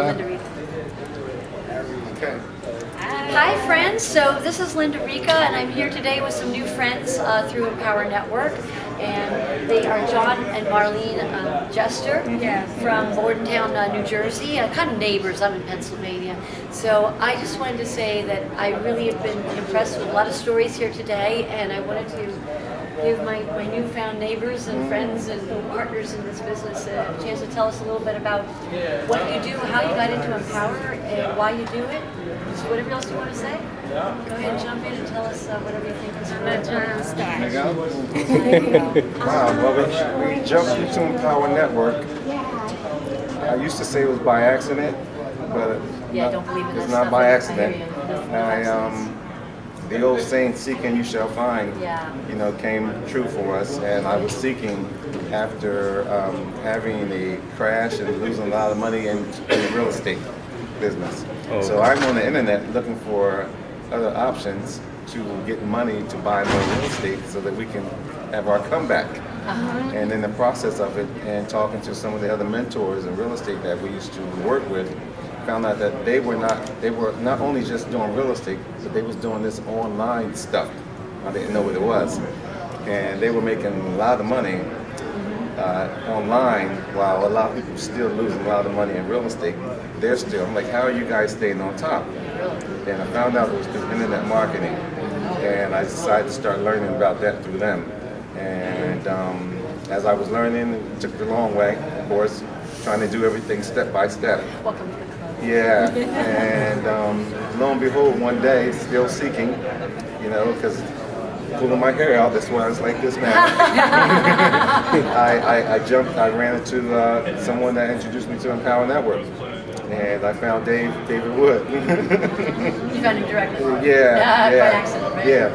Linda Rica. Okay. Hi friends, so this is Linda Rica and I'm here today with some new friends through Empower Network, and they are John and Marlene Jester from Bordentown, New Jersey, kind of neighbors. I'm in Pennsylvania. So I just wanted to say that I really have been impressed with a lot of stories here today, and I wanted to give my newfound neighbors and friends and partners in this business a chance to tell us a little bit about what you do, how you got into Empower, and why you do it. So whatever else you want to say, go ahead and jump in and tell us whatever you think is Let John start. There you go. Wow, well, we jumped into Empower Network. I used to say it was by accident, but don't believe in it's that not by stuff. accident. I hear you. The old saying, "Seek and you shall find," came true for us. And I was seeking after having a crash and losing a lot of money in the real estate business. So I'm on the internet looking for other options to get money to buy more real estate so that we can have our comeback. And in the process of it, and talking to some of the other mentors in real estate that we used to work with, found out that they were not only just doing real estate, but they was doing this online stuff. I didn't know what it was. And they were making a lot of money online, while a lot of people still losing a lot of money in real estate. I'm like, how are you guys staying on top? And I found out it was through internet marketing. And I decided to start learning about that through them. And as I was learning, it took the long way, of course, trying to do everything step by step. Welcome to the club. Yeah, and lo and behold, one day, still seeking, because pulling my hair out, that's why I was like this now. I ran into someone that introduced me to Empower Network, and I found David Wood. You found him directly? Yeah. By accident, right? Yeah,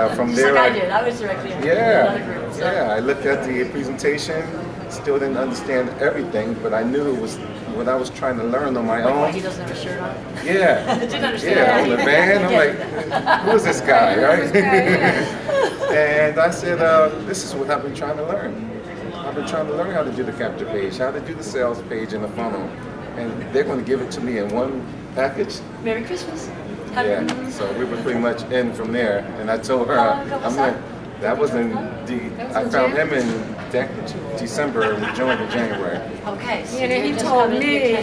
and from there, like I did. I was directly in another group. So. Yeah, I looked at the presentation, still didn't understand everything, but I knew it was what I was trying to learn on my own. Why he doesn't have a shirt on? Yeah. Didn't understand. Yeah, on the van. I'm like, who is this guy, right? And I said, this is what I've been trying to learn. I've been trying to learn how to do the capture page, how to do the sales page in the funnel. And they're going to give it to me in one package. Merry Christmas. Yeah, so we were pretty much in from there. And I told her, that was I found him in December and we joined in January. Okay. So and then he told me.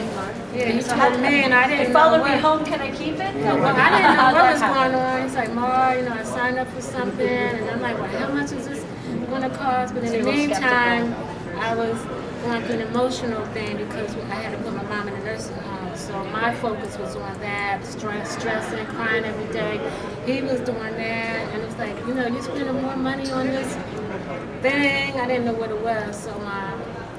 He told me, and I didn't know. Follow me home. Can I keep it? Well, I didn't know what was going on. He's like, Ma, I signed up for something, and I'm like, well, how much is this going to cost? But in the meantime, I was going through an emotional thing because I had to put my mom in a nursing home. So my focus was on that, stressing, crying every day. He was doing that, and it's like, you're spending more money on this thing. I didn't know what it was. So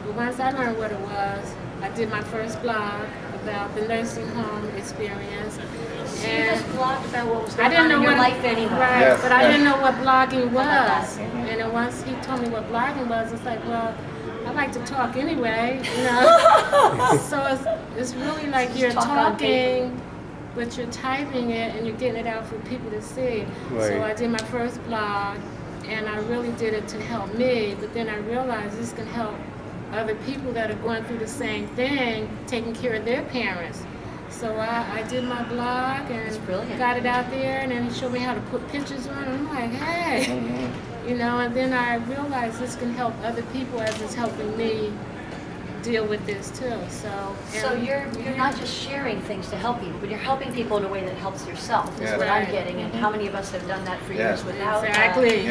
but once I learned what it was, I did my first blog about the nursing home experience. So you just blogged about what was going on in your life anyway. Right, yes, but I didn't know what blogging was. And then once he told me what blogging was, it's like, well, I like to talk anyway, So it's really like you're talking, but you're typing it and you're getting it out for people to see. Right. So I did my first blog, and I really did it to help me, but then I realized this can help other people that are going through the same thing, taking care of their parents. So I did my blog and got it out there, and then he showed me how to put pictures on it. I'm like, hey, and then I realized this can help other people as it's helping me deal with this too. So you're not just sharing things to help people, but you're helping people in a way that helps yourself. Is what I'm getting, and how many of us have done that for years without. Exactly.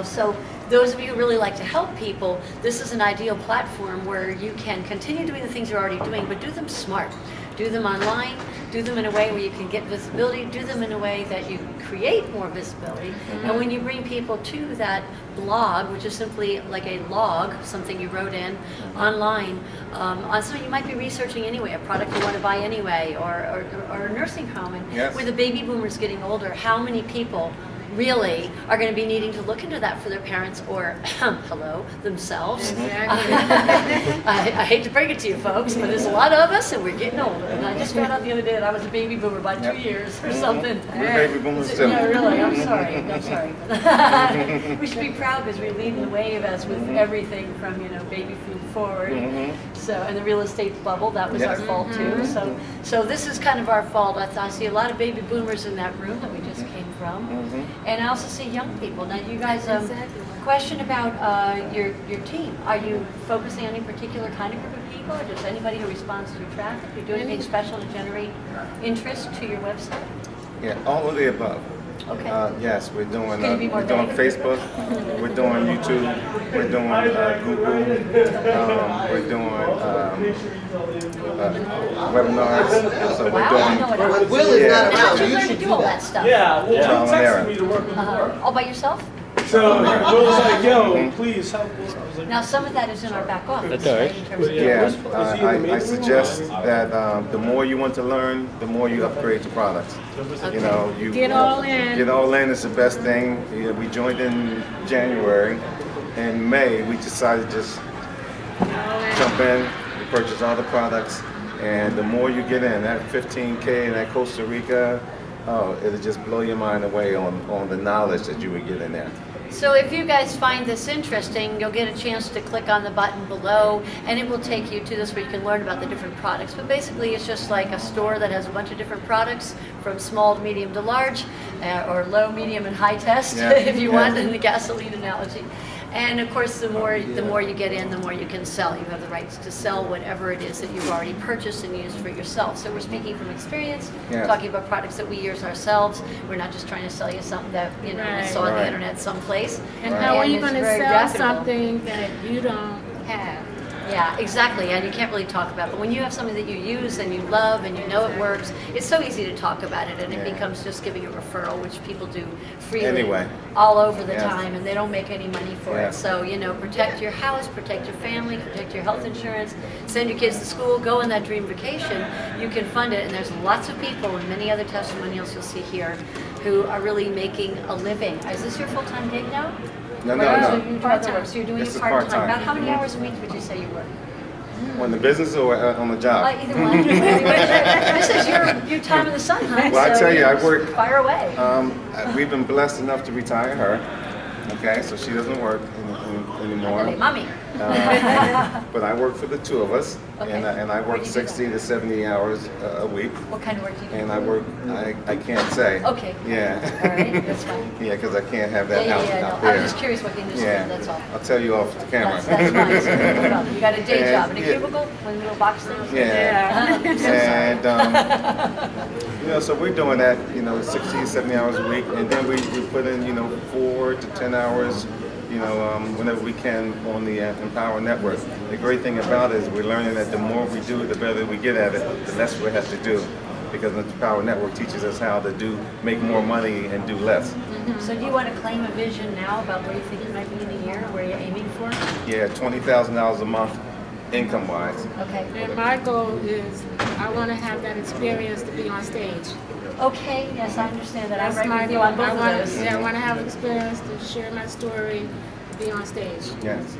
So those of you who really like to help people, this is an ideal platform where you can continue doing the things you're already doing, but do them smart. Do them online, do them in a way where you can get visibility, do them in a way that you create more visibility. And when you bring people to that blog, which is simply like a log, something you wrote in online, on something you might be researching anyway, a product you want to buy anyway, or a nursing home. And with the baby boomers getting older, how many people really are going to be needing to look into that for their parents or, hello, themselves. Exactly. I hate to break it to you folks, but there's a lot of us and we're getting older. And I just found out the other day that I was a baby boomer by 2 years or something. We're baby boomers too. No, really, I'm sorry. I'm sorry. We should be proud because we're leading the wave as with everything from, baby food forward. So, and the real estate bubble, that was our fault too. So this is kind of our fault. I see a lot of baby boomers in that room that we just came from. And I also see young people. Now you guys, question about your team. Are you focusing on any particular kind of group of people, or just anybody who responds to your traffic? Are you doing anything special to generate interest to your website? Yeah, all of the above. Okay. Yes, we're doing vague. Facebook, we're doing YouTube, we're doing Google, we're doing webinars. So we're Wow, I know doing. what it is. Will is not And how around. did you You learn to should do do all that. that stuff? Yeah, well, Trial he and texted error. me to work with him. All by yourself? So Will was like, yo, please help us. I was like, Now, some of that is in our back office, That's all right. in terms of Yeah, I suggest that the more you want to learn, the more you upgrade your products. You Get all in. Get all in is the best thing. Yeah, we joined in January. In May, we decided to just jump in, we purchase all the products, and the more you get in, that 15K in that Costa Rica, it'll just blow your mind away on the knowledge that you would get in there. So if you guys find this interesting, you'll get a chance to click on the button below, and it will take you to this where you can learn about the different products. But basically, it's just like a store that has a bunch of different products, from small to medium to large, or low, medium, and high test, if you want, in the gasoline analogy. And of course, the more you get in, the more you can sell. You have the rights to sell whatever it is that you've already purchased and used for yourself. So we're speaking from experience, talking about products that we use ourselves. We're not just trying to sell you something that we saw on the internet someplace. And how are you And going to it's very sell reputable. something that you don't have? Yeah, exactly, and you can't really talk about it. But when you have something that you use and you love and you know it works, it's so easy to talk about it, and it becomes just giving a referral, which people do freely all over the time, and they don't make any money for it. So, protect your house, protect your family, protect your health insurance, send your kids to school, go on that dream vacation. You can fund it, and there's lots of people and many other testimonials you'll see here who are really making a living. Is this your full-time gig now? No. Part-time. So you're doing This it is part-time. part-time. About how many hours a week would you say you work? On the business or on the job? Either one. This is your time in the sun, huh? Well, I tell you, I work. Fire away. We've been blessed enough to retire her. Okay, so she doesn't work anymore. Mommy. But I work for the two of us, Okay. and I Where work do you do 60 to 70 hours a week. What kind of work do you do? And I work. I can't say. Okay. Yeah. All right, that's fine. Yeah, because I can't have that Yeah, out no. there. I was just curious what industry, that's all. I'll tell you off the camera. That's fine. So no problem. You got a day And, job in a yeah. cubicle, one little box thing? Yeah. I'm so sorry. And so we're doing that, 60, 70 hours a week, and then we put in, 4 to 10 hours, whenever we can on the Empower Network. The great thing about it is we're learning that the more we do, the better we get at it, the less we have to do. Because the Empower Network teaches us how to make more money and do less. So do you want to claim a vision now about where you think you might be in a year, where you're aiming for? Yeah, $20,000 a month, income-wise. Okay. And my goal is I want to have that experience to be on stage. Okay, yes, I understand that. I'm That's right my with you goal. on both of those. I want to have experience to share my story, to be on stage. Yes.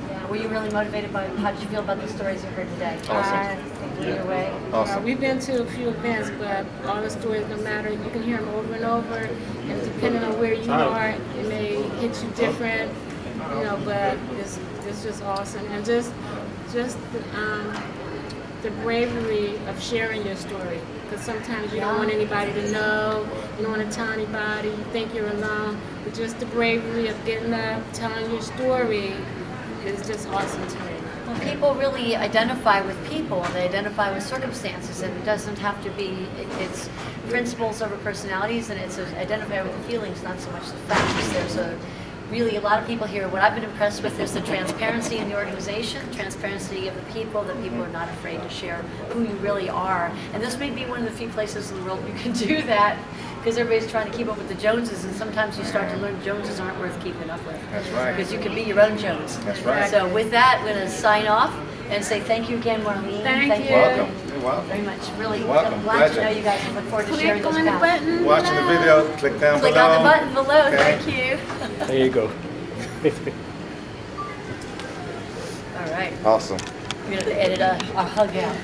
Yeah, were you really motivated by, how did you feel about the stories you heard today? Awesome. They blew you away? Awesome. We've been to a few events, but all the stories, no matter, you can hear them over and over, and depending on where you are, it may hit you different, but it's just awesome. And just the bravery of sharing your story, because sometimes you don't want anybody to know, you don't want to tell anybody, you think you're alone, but just the bravery of getting up, telling your story is just awesome to me. Well, people really identify with people, and they identify with circumstances, and it doesn't have to be, it's principles over personalities, and it's identify with the feelings, not so much the facts. There's really a lot of people here. What I've been impressed with is the transparency in the organization, transparency of the people, that people are not afraid to share who you really are. And this may be one of the few places in the world you can do that, because everybody's trying to keep up with the Joneses, and sometimes you start to learn Joneses aren't worth keeping up with. That's right. Because you can be your own Jones. That's right. So with that, we're going to sign off and say thank you again, Marlene. Thank you. Welcome. You're welcome. very much. Really Welcome. glad to Pleasure. know you guys and look forward to sharing Click this on the path. button. Watching the below. video, click down Click below. on the button below. Okay. Thank you. There you go. All right. Awesome. We're going to edit a hug out.